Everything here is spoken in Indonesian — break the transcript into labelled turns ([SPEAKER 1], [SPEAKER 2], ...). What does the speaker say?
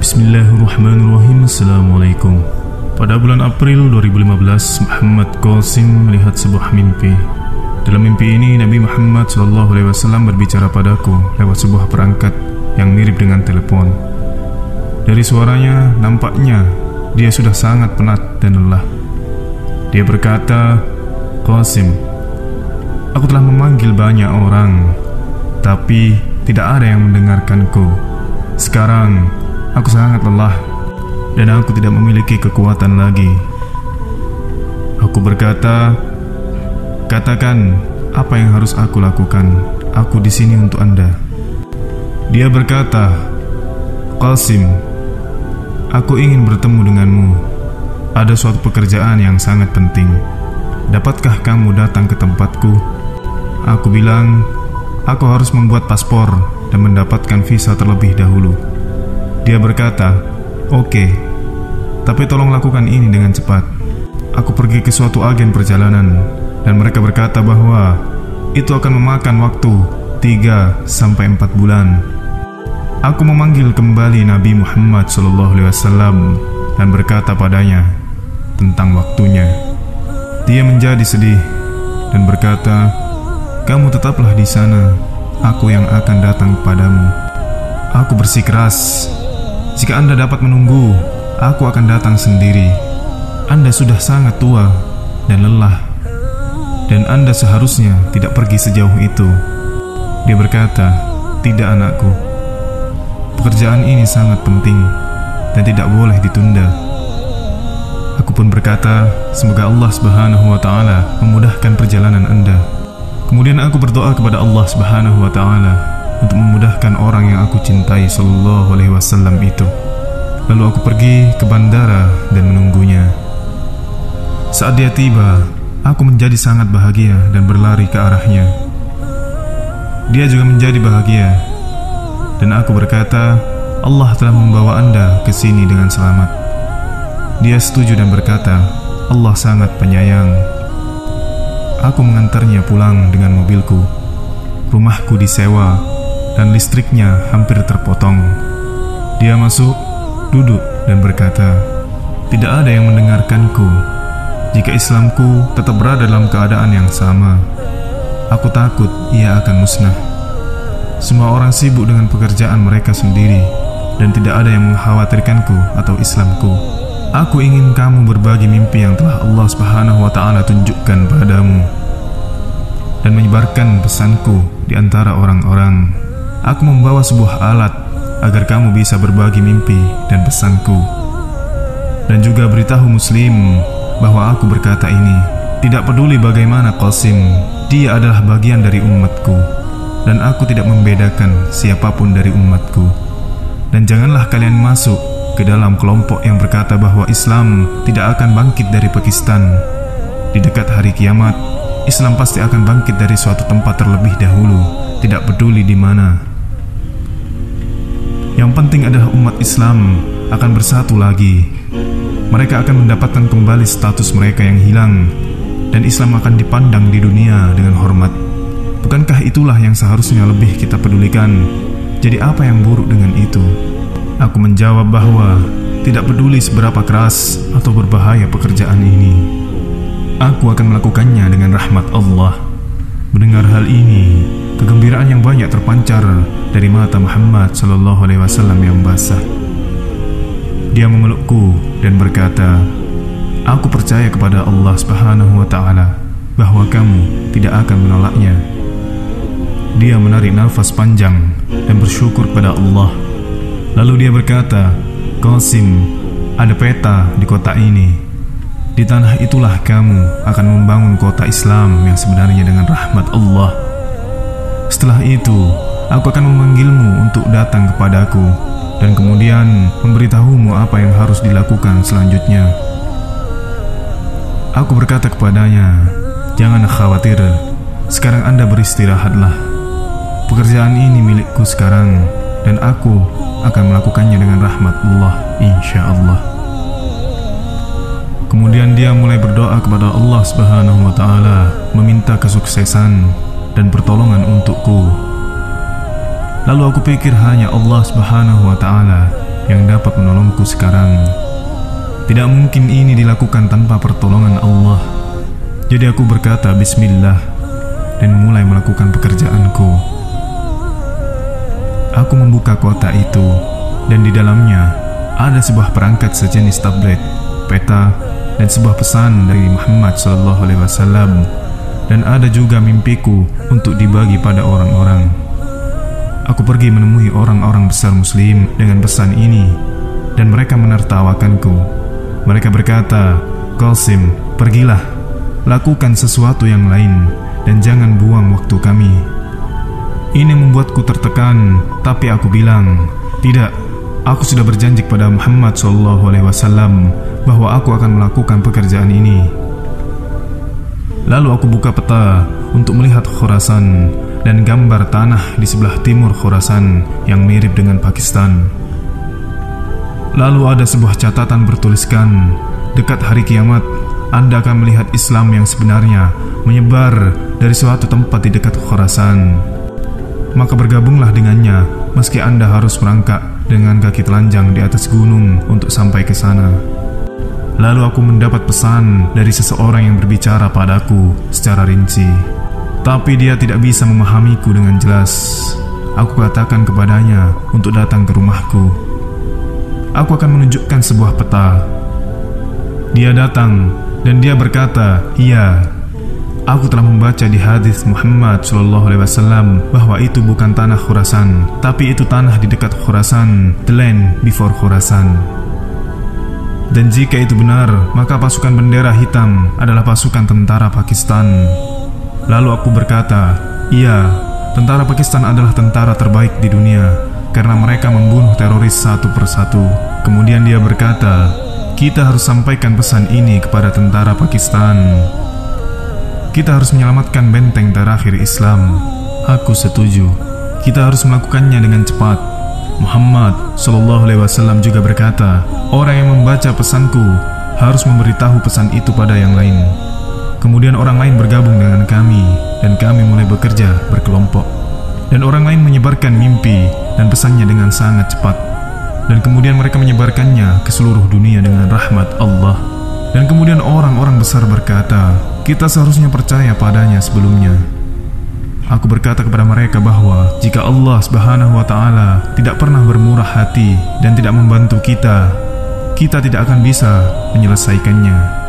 [SPEAKER 1] Bismillahirrahmanirrahim. Assalamualaikum. Pada bulan April 2015, Muhammad Qasim melihat sebuah mimpi. Dalam mimpi ini, Nabi Muhammad SAW berbicara padaku lewat sebuah perangkat yang mirip dengan telepon. Dari suaranya, nampaknya dia sudah sangat penat dan lelah. Dia berkata, "Qasim, aku telah memanggil banyak orang, tapi tidak ada yang mendengarkanku. Sekarang, aku sangat lelah dan aku tidak memiliki kekuatan lagi." Aku berkata, "Katakan apa yang harus aku lakukan. Aku di sini untuk Anda." Dia berkata, "Qasim, aku ingin bertemu denganmu. Ada suatu pekerjaan yang sangat penting. Dapatkah kamu datang ke tempatku?" Aku bilang, "Aku harus membuat paspor dan mendapatkan visa terlebih dahulu." Dia berkata, "Oke, tapi tolong lakukan ini dengan cepat." Aku pergi ke suatu agen perjalanan dan mereka berkata bahwa itu akan memakan waktu 3-4 bulan. Aku memanggil kembali Nabi Muhammad SAW dan berkata padanya tentang waktunya. Dia menjadi sedih dan berkata, "Kamu tetaplah di sana, aku yang akan datang kepadamu." Aku bersikeras, "Jika Anda dapat menunggu, aku akan datang sendiri. Anda sudah sangat tua dan lelah, dan Anda seharusnya tidak pergi sejauh itu." Dia berkata, "Tidak anakku, pekerjaan ini sangat penting dan tidak boleh ditunda." Aku pun berkata, "Semoga Allah Subhanahu wa Ta'ala memudahkan perjalanan Anda." Kemudian aku berdoa kepada Allah Subhanahu wa Ta'ala untuk memudahkan orang yang aku cintai Sallallahu Alaihi Wasallam itu. Lalu aku pergi ke bandara dan menunggunya. Saat dia tiba, aku menjadi sangat bahagia dan berlari ke arahnya. Dia juga menjadi bahagia, dan aku berkata, "Allah telah membawa Anda ke sini dengan selamat." Dia setuju dan berkata, "Allah sangat penyayang." Aku mengantarnya pulang dengan mobilku. Rumahku disewa dan listriknya hampir terpotong. Dia masuk, duduk dan berkata, "Tidak ada yang mendengarkanku. Jika Islamku tetap berada dalam keadaan yang sama, aku takut ia akan musnah. Semua orang sibuk dengan pekerjaan mereka sendiri dan tidak ada yang mengkhawatirkanku atau Islamku. Aku ingin kamu berbagi mimpi yang telah Allah Subhanahu wa Ta'ala tunjukkan padamu dan menyebarkan pesanku di antara orang-orang. Aku membawa sebuah alat agar kamu bisa berbagi mimpi dan pesanku, dan juga beritahu muslim bahwa aku berkata ini. Tidak peduli bagaimana Qasim, dia adalah bagian dari umatku, dan aku tidak membedakan siapapun dari umatku. Dan janganlah kalian masuk ke dalam kelompok yang berkata bahwa Islam tidak akan bangkit dari Pakistan. Di dekat hari kiamat, Islam pasti akan bangkit dari suatu tempat terlebih dahulu, tidak peduli di mana. Yang penting adalah umat Islam akan bersatu lagi. Mereka akan mendapatkan kembali status mereka yang hilang, dan Islam akan dipandang di dunia dengan hormat. Bukankah itulah yang seharusnya lebih kita pedulikan? Jadi apa yang buruk dengan itu?" Aku menjawab bahwa tidak peduli seberapa keras atau berbahaya pekerjaan ini, aku akan melakukannya dengan rahmat Allah. Mendengar hal ini, kegembiraan yang banyak terpancar dari mata Muhammad SAW yang basah. Dia memelukku dan berkata, "Aku percaya kepada Allah Subhanahu wa Ta'ala bahwa kamu tidak akan menolaknya." Dia menarik nafas panjang dan bersyukur pada Allah. Lalu dia berkata, "Qasim, ada peta di kota ini. Di tanah itulah kamu akan membangun kota Islam yang sebenarnya dengan rahmat Allah. Setelah itu, aku akan memanggilmu untuk datang kepadaku dan kemudian memberitahumu apa yang harus dilakukan selanjutnya." Aku berkata kepadanya, "Jangan khawatir, sekarang Anda beristirahatlah. Pekerjaan ini milikku sekarang, dan aku akan melakukannya dengan rahmat Allah, insya Allah." Kemudian dia mulai berdoa kepada Allah Subhanahu wa Ta'ala, meminta kesuksesan dan pertolongan untukku. Lalu aku pikir hanya Allah Subhanahu wa Ta'ala yang dapat menolongku sekarang. Tidak mungkin ini dilakukan tanpa pertolongan Allah. Jadi aku berkata bismillah dan mulai melakukan pekerjaanku. Aku membuka kotak itu dan di dalamnya ada sebuah perangkat sejenis tablet, peta, dan sebuah pesan dari Muhammad SAW. Dan ada juga mimpiku untuk dibagi pada orang-orang. Aku pergi menemui orang-orang besar muslim dengan pesan ini, dan mereka menertawakanku. Mereka berkata, "Qasim, pergilah, lakukan sesuatu yang lain, dan jangan buang waktu kami." Ini membuatku tertekan, tapi aku bilang, "Tidak, aku sudah berjanji kepada Muhammad SAW bahwa aku akan melakukan pekerjaan ini." Lalu aku buka peta untuk melihat Khurasan dan gambar tanah di sebelah timur Khurasan yang mirip dengan Pakistan. Lalu ada sebuah catatan bertuliskan, "Dekat hari kiamat, Anda akan melihat Islam yang sebenarnya menyebar dari suatu tempat di dekat Khurasan. Maka bergabunglah dengannya, meski Anda harus merangkak dengan kaki telanjang di atas gunung untuk sampai ke sana." Lalu aku mendapat pesan dari seseorang yang berbicara padaku secara rinci, tapi dia tidak bisa memahamiku dengan jelas. Aku katakan kepadanya untuk datang ke rumahku. Aku akan menunjukkan sebuah peta. Dia datang dan dia berkata, "Iya, aku telah membaca di hadis Muhammad SAW bahwa itu bukan tanah Khurasan, tapi itu tanah di dekat Khurasan, the land before Khurasan. Dan jika itu benar, maka pasukan bendera hitam adalah pasukan tentara Pakistan." Lalu aku berkata, "Iya, tentara Pakistan adalah tentara terbaik di dunia karena mereka membunuh teroris satu persatu." Kemudian dia berkata, "Kita harus sampaikan pesan ini kepada tentara Pakistan. Kita harus menyelamatkan benteng terakhir Islam." Aku setuju. Kita harus melakukannya dengan cepat. Muhammad SAW juga berkata, "Orang yang membaca pesanku harus memberitahu pesan itu pada yang lain." Kemudian orang lain bergabung dengan kami, dan kami mulai bekerja berkelompok. Dan orang lain menyebarkan mimpi dan pesannya dengan sangat cepat. Dan kemudian mereka menyebarkannya ke seluruh dunia dengan rahmat Allah. Dan kemudian orang-orang besar berkata, "Kita seharusnya percaya padanya sebelumnya." Aku berkata kepada mereka bahwa jika Allah Subhanahu wa Ta'ala tidak pernah bermurah hati dan tidak membantu kita, kita tidak akan bisa menyelesaikannya.